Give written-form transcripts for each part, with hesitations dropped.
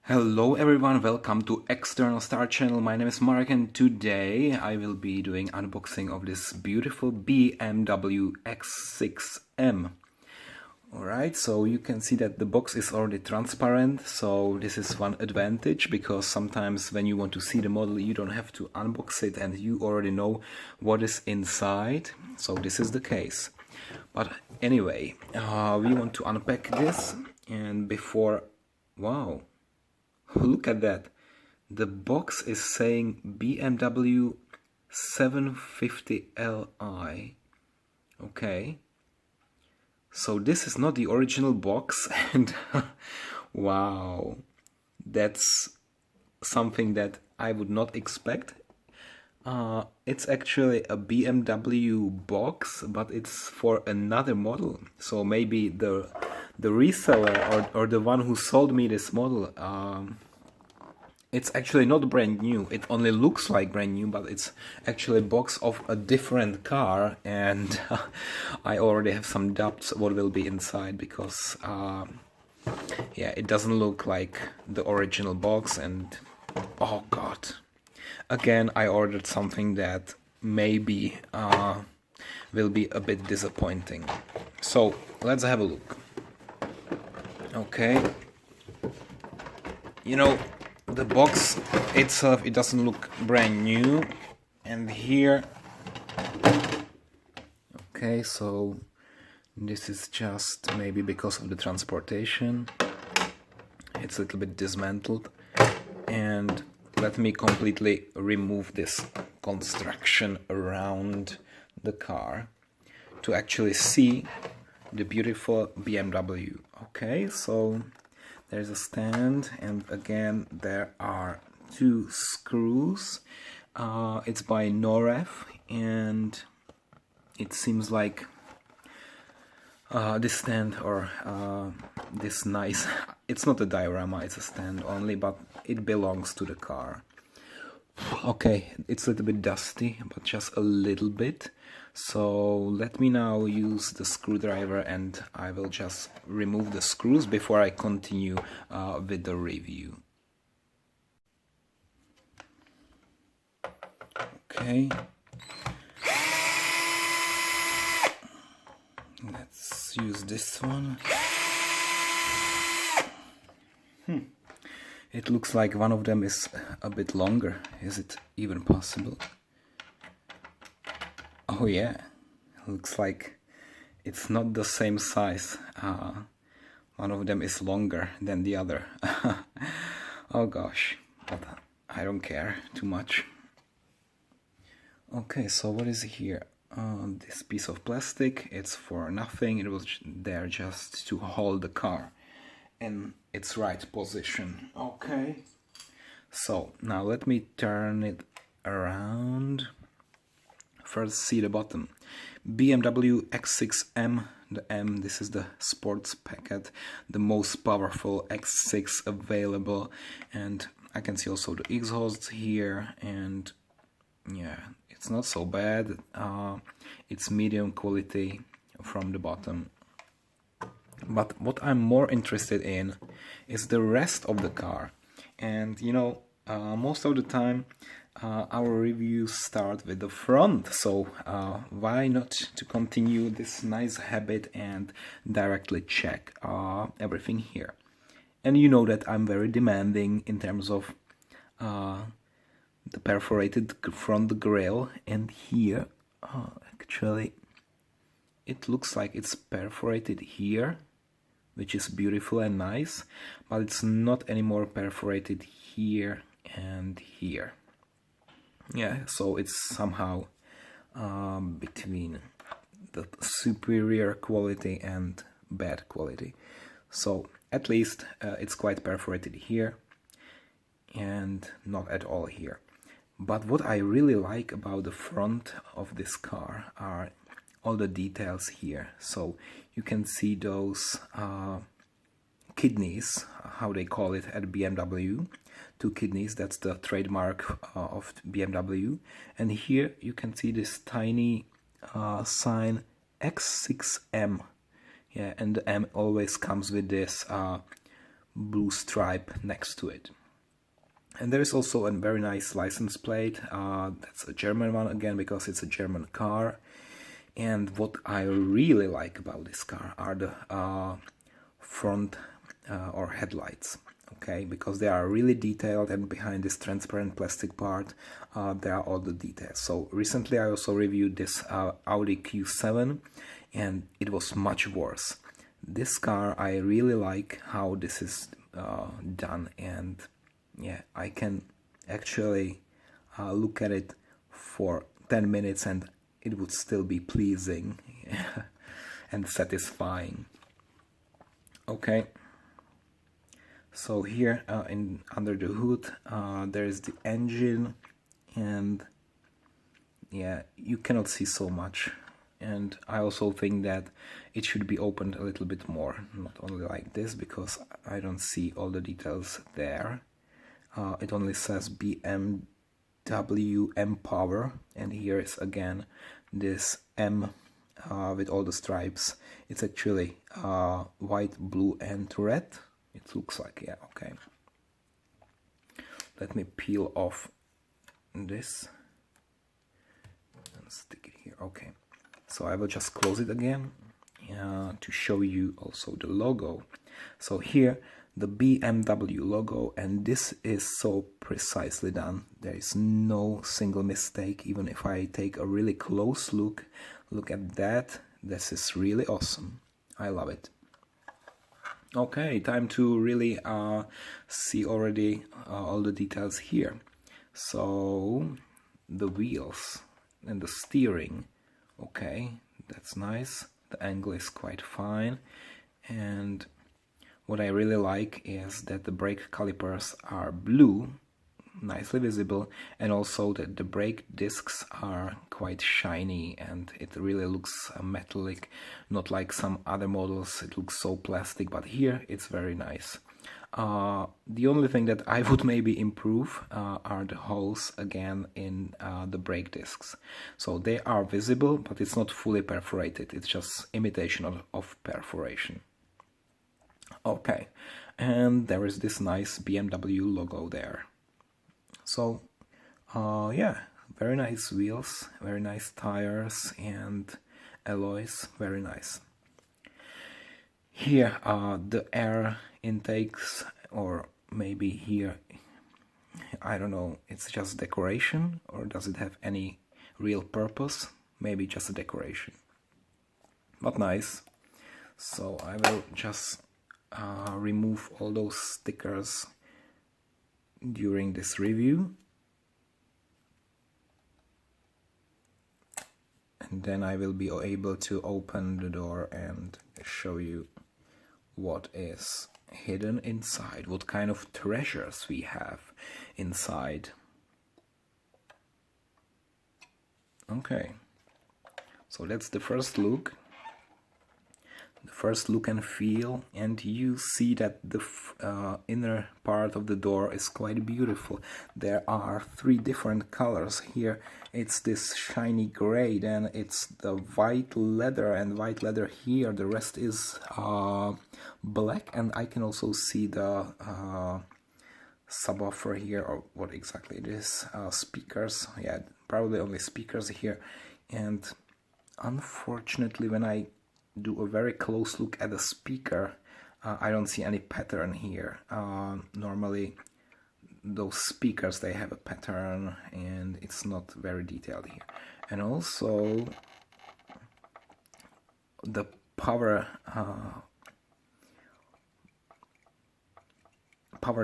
Hello everyone, welcome to External Star Channel. My name is Mark and today I will be doing unboxing of this beautiful BMW X6 M. Alright, so you can see that the box is already transparent, so this is one advantage because sometimes when you want to see the model you don't have to unbox it and you already know what is inside, so this is the case. But anyway, we want to unpack this and before... wow! Look at that. The box is saying BMW 750 Li. Okay. So this is not the original box and wow. That's something that I would not expect. It's actually a BMW box, but it's for another model. So maybe the reseller or the one who sold me this model, it's actually not brand new. It only looks like brand new, but it's actually a box of a different car, and I already have some doubts what will be inside because yeah, it doesn't look like the original box. And oh god, again I ordered something that maybe will be a bit disappointing. So let's have a look. Okay, you know, the box itself, it doesn't look brand new, and here, okay, so this is just maybe because of the transportation, it's a little bit dismantled, and let me completely remove this construction around the car to actually see the beautiful BMW. Okay, so there's a stand, and again there are two screws. It's by Norev, and it seems like this stand or this nice, it's not a diorama, it's a stand only, but it belongs to the car. Okay, it's a little bit dusty, but just a little bit. So let me now use the screwdriver and I will just remove the screws before I continue with the review. Okay. Let's use this one. It looks like one of them is a bit longer. Is it even possible? Oh yeah, looks like it's not the same size. One of them is longer than the other. Oh gosh, but I don't care too much. Okay, so what is here? This piece of plastic, it's for nothing. It was there just to hold the car in its right position. Okay, so now let me turn it around. First, see the bottom. BMW X6 M. The M, this is the sports packet, the most powerful X6 available, and I can see also the exhausts here, and yeah, it's not so bad. It's medium quality from the bottom. But what I'm more interested in is the rest of the car. And you know, most of the time our reviews start with the front, so why not to continue this nice habit and directly check everything here. And you know that I'm very demanding in terms of the perforated front grille, and here actually it looks like it's perforated here, which is beautiful and nice, but it's not anymore perforated here and here. Yeah, so it's somehow between the superior quality and bad quality. So at least it's quite perforated here and not at all here. But what I really like about the front of this car are all the details here. So you can see those kidneys, how they call it at BMW. Two kidneys, that's the trademark of BMW. And here you can see this tiny sign X6 M. Yeah, and the M always comes with this blue stripe next to it. And there is also a very nice license plate. That's a German one again, because it's a German car. And what I really like about this car are the front or headlights. Okay, because they are really detailed, and behind this transparent plastic part there are all the details. So recently I also reviewed this Audi Q7 and it was much worse. This car, I really like how this is done, and yeah, I can actually look at it for 10 minutes and it would still be pleasing and satisfying. Okay, so here under the hood there is the engine, and yeah, you cannot see so much, and I also think that it should be opened a little bit more, not only like this, because I don't see all the details there. It only says BMW M Power, and here is again this M with all the stripes. It's actually white, blue and red. It looks like, yeah, okay. Let me peel off this and stick it here. Okay, so I will just close it again to show you also the logo. So here the BMW logo, and this is so precisely done. There is no single mistake. Even if I take a really close look at that, this is really awesome. I love it. Okay, time to really see already all the details here. So the wheels and the steering, okay, that's nice. The angle is quite fine, and what I really like is that the brake calipers are blue, nicely visible, and also that the brake discs are quite shiny and it really looks metallic, not like some other models. It looks so plastic, but here it's very nice. The only thing that I would maybe improve are the holes again in the brake discs. So they are visible, but it's not fully perforated. It's just imitation of perforation. Okay, and there is this nice BMW logo there. So yeah, very nice wheels, very nice tires and alloys, very nice. Here are the air intakes, or maybe here, I don't know, it's just decoration, or does it have any real purpose? Maybe just a decoration, but nice. So I will just remove all those stickers during this review, and then I will be able to open the door and show you what is hidden inside, what kind of treasures we have inside. Okay, so that's the first look. The first look and feel, and you see that the inner part of the door is quite beautiful. There are 3 different colors here. It's this shiny gray, then it's the white leather, and white leather here. The rest is black, and I can also see the subwoofer here, or what exactly it is. Speakers, yeah, probably only speakers here. And unfortunately, when I do a very close look at the speaker, I don't see any pattern here. Normally those speakers, they have a pattern, and it's not very detailed here. And also the power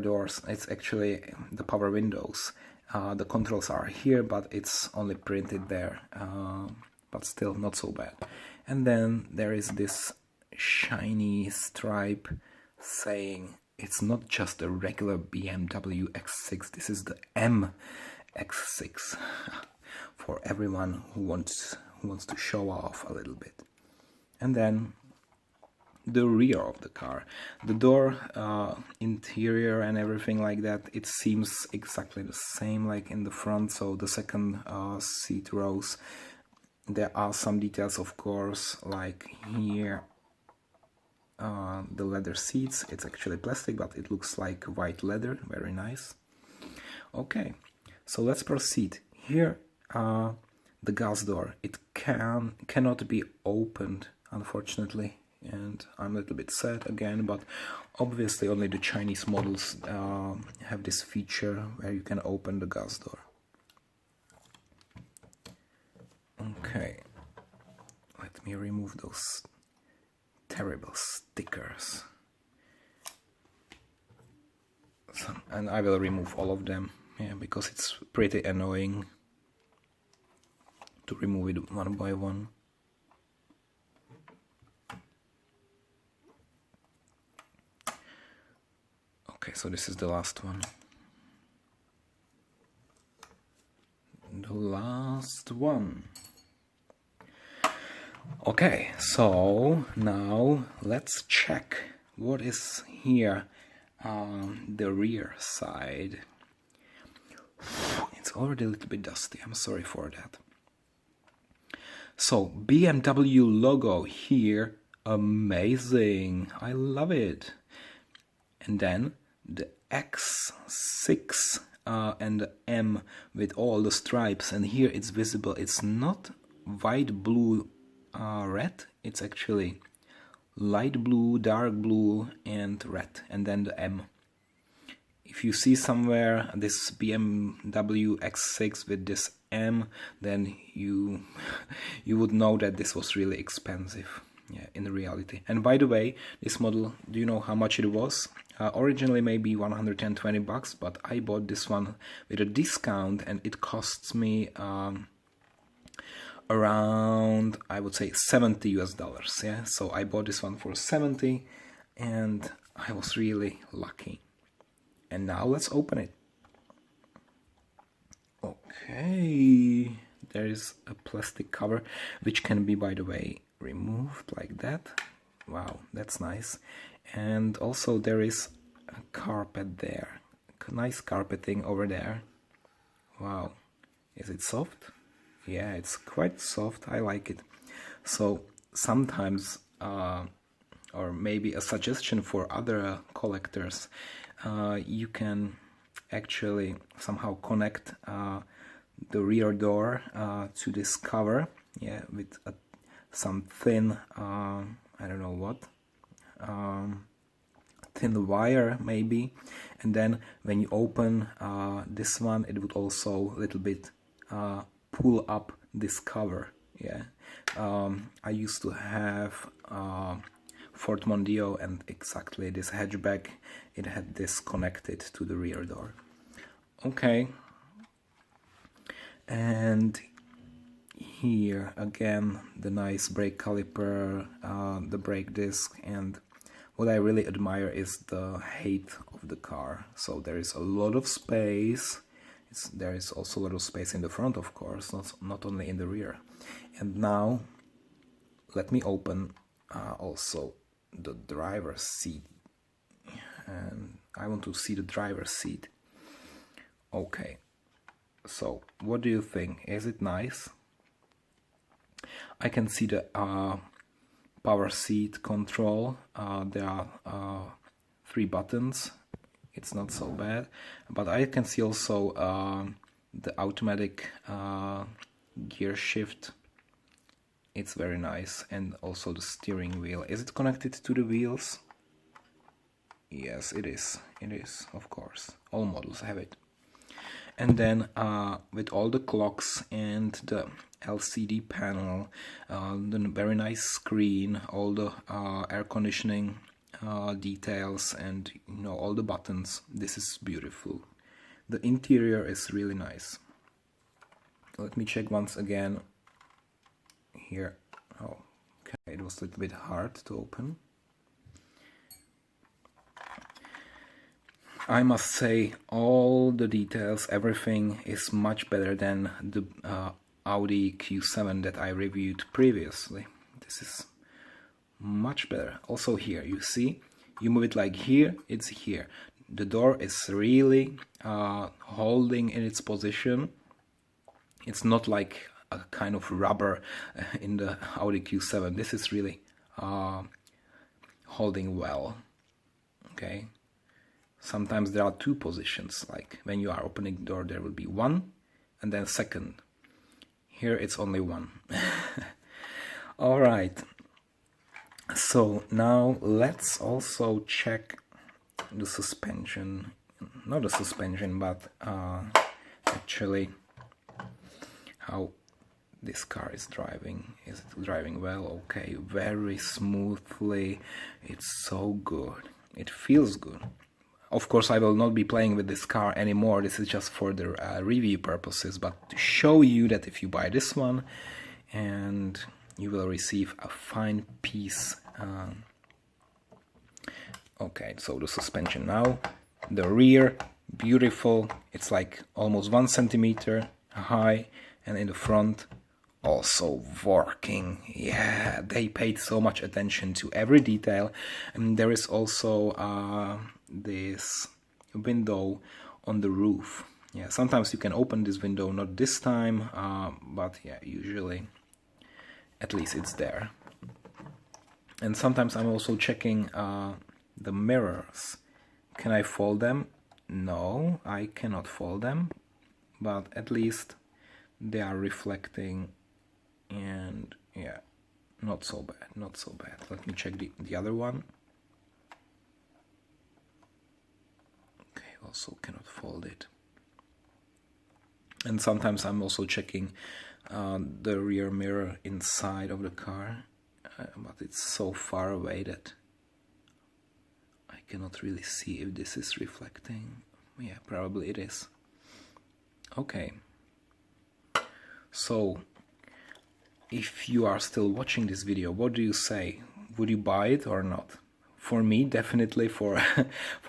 doors, it's actually the power windows. The controls are here, but it's only printed there, but still not so bad. And then there is this shiny stripe saying it's not just a regular BMW X6, this is the M X6 for everyone who wants to show off a little bit. And then the rear of the car, the door, interior and everything like that, it seems exactly the same like in the front. So the second seat rows, there are some details, of course, like here the leather seats. It's actually plastic, but it looks like white leather. Very nice. Okay, so let's proceed. Here, the gas door. It cannot be opened, unfortunately, and I'm a little bit sad again, but obviously only the Chinese models have this feature where you can open the gas door. Okay, let me remove those terrible stickers. And I will remove all of them, yeah, because it's pretty annoying to remove it one by one. Okay, so this is the last one. The last one. Okay, so now let's check what is here on the rear side. It's already a little bit dusty, I'm sorry for that. So, BMW logo here, amazing, I love it. And then the X6 and the M with all the stripes, and here it's visible, it's not white, blue, red, it's actually light blue, dark blue and red, and then the M. If you see somewhere this BMW X6 with this M, then you would know that this was really expensive, yeah, in reality. And by the way, this model, do you know how much it was? Originally maybe 120 bucks, but I bought this one with a discount and it costs me around, I would say, $70 US, yeah. So I bought this one for 70 and I was really lucky. And now let's open it. Okay, there is a plastic cover which can be, by the way, removed like that. Wow, that's nice. And also there is a carpet there, nice carpeting over there. Wow, is it soft? Yeah, it's quite soft, I like it. So sometimes, or maybe a suggestion for other collectors, you can actually somehow connect the rear door to this cover, yeah, with some thin, I don't know what, thin wire maybe, and then when you open this one, it would also a little bit pull up this cover, yeah. I used to have Ford Mondeo, and exactly this hatchback, it had this connected to the rear door. Okay, and here again the nice brake caliper, the brake disc, and what I really admire is the height of the car. So there is a lot of space. There is also a lot of space in the front, of course, not only in the rear. And now let me open also the driver's seat, and I want to see the driver's seat. Okay, so what do you think? Is it nice? I can see the power seat control. There are 3 buttons. It's not so bad, but I can see also the automatic gear shift. It's very nice, and also the steering wheel. Is it connected to the wheels? Yes, it is. It is, of course. All models have it. And then with all the clocks and the LCD panel, the very nice screen, all the air conditioning details, and you know, all the buttons. This is beautiful. The interior is really nice. Let me check once again here. Oh, okay, it was a little bit hard to open. I must say, all the details, everything is much better than the Audi Q7 that I reviewed previously. This is much better. Also here, you see, you move it like here, it's here. The door is really holding in its position. It's not like a kind of rubber in the Audi Q7. This is really holding well. Okay, sometimes there are two positions, like when you are opening the door there will be one and then second. Here it's only one. All right, so now let's also check the suspension, not the suspension, but actually how this car is driving. Is it driving well? Okay, very smoothly. It's so good. It feels good. Of course, I will not be playing with this car anymore. This is just for the review purposes, but to show you that if you buy this one, and you will receive a fine piece. Okay, so the suspension now. The rear, beautiful. It's like almost 1 centimeter high, and in the front, also working. Yeah, they paid so much attention to every detail. And there is also this window on the roof. Yeah, sometimes you can open this window, not this time, but yeah, usually at least it's there. And sometimes I'm also checking the mirrors. Can I fold them? No, I cannot fold them, but at least they are reflecting, and yeah, not so bad, not so bad. Let me check the other one. Okay, also cannot fold it. And sometimes I'm also checking the rear mirror inside of the car, but it's so far away that I cannot really see if this is reflecting. Yeah, probably it is. Okay. So, if you are still watching this video, what do you say? Would you buy it or not? For me, definitely for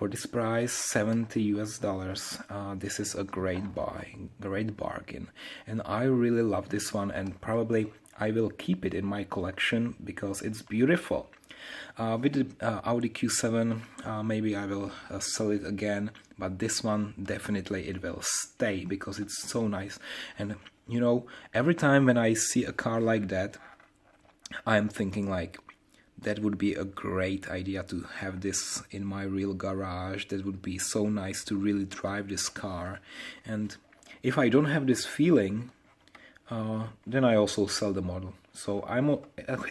this price, $70 US, this is a great buy, great bargain. And I really love this one, and probably I will keep it in my collection because it's beautiful. With the Audi Q7, maybe I will sell it again, but this one, definitely it will stay because it's so nice. And you know, every time when I see a car like that, I'm thinking like, that would be a great idea to have this in my real garage. That would be so nice to really drive this car. And if I don't have this feeling, then I also sell the model. So I'm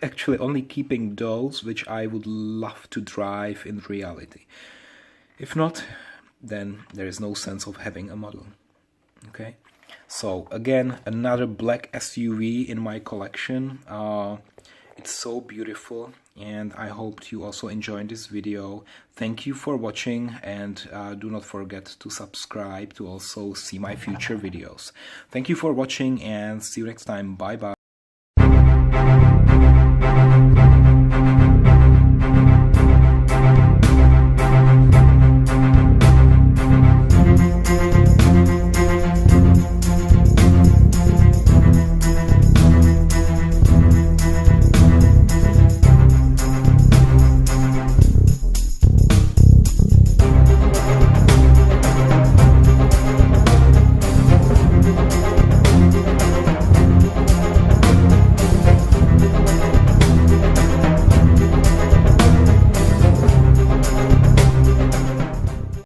actually only keeping those which I would love to drive in reality. If not, then there is no sense of having a model. Okay, so again, another black SUV in my collection. It's so beautiful, and I hope you also enjoyed this video. Thank you for watching, and do not forget to subscribe to also see my future videos. Thank you for watching, and see you next time. Bye bye.